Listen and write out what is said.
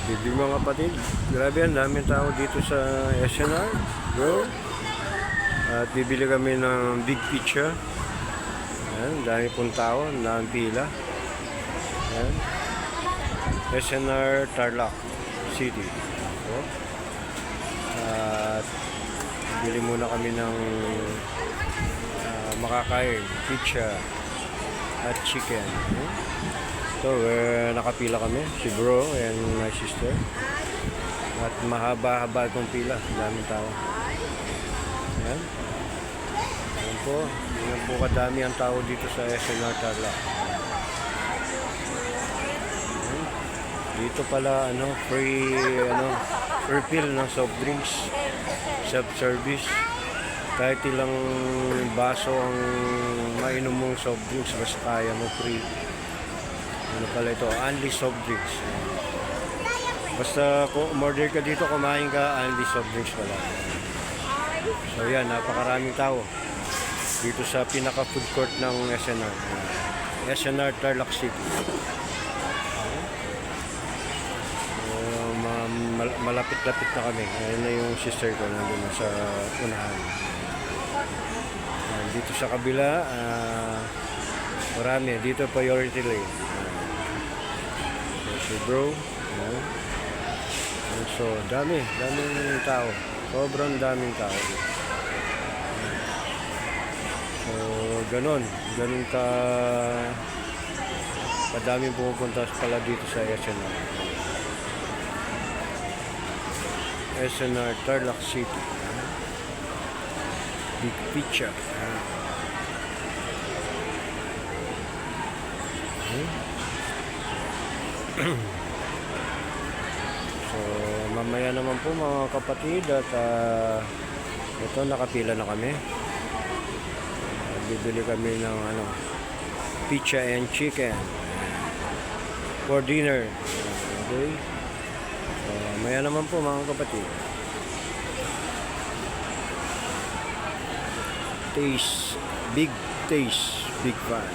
Bibig mga kapatid, grabe yan, daming tao dito sa SNR, bro. At bibili kami ng big picture. Ayan, dami pong tao, daming pila. Ayan. SNR Tarlac City. So, at bibili muna kami ng makakain, pizza at chicken. So, nakapila kami, si bro and my sister. At mahaba-haba itong pila, daming tao. Ayan. Ayan po, ayan po kadami ang tao dito sa SNR Tarlac. Ayan. Dito pala, free, refill ng soft drinks, self-service. Kahit ilang baso ang mainom mong soft drinks, basta kaya mo free. Ano pala ito? Only soft drinks. Basta kung umorder ka dito, kumain ka, only soft drinks pala. So yan, napakaraming tao dito sa pinaka food court ng SNR. SNR Tarlac City. Malapit-lapit na kami. Ayun na yung sister ko nandun sa unahan. Dito sa kabila, marami. Dito priority lane. Si bro. So, daming tao. Sobrang daming tao. So, ganun ka kadaming pumupunta pala dito sa SNR. SNR Tarlac City. Big picture. So, mamaya naman po mga kapatid at ito nakapila na kami. Bibili kami ng pizza and chicken for dinner. Okay? So, mamaya naman po mga kapatid. Taste, big fan.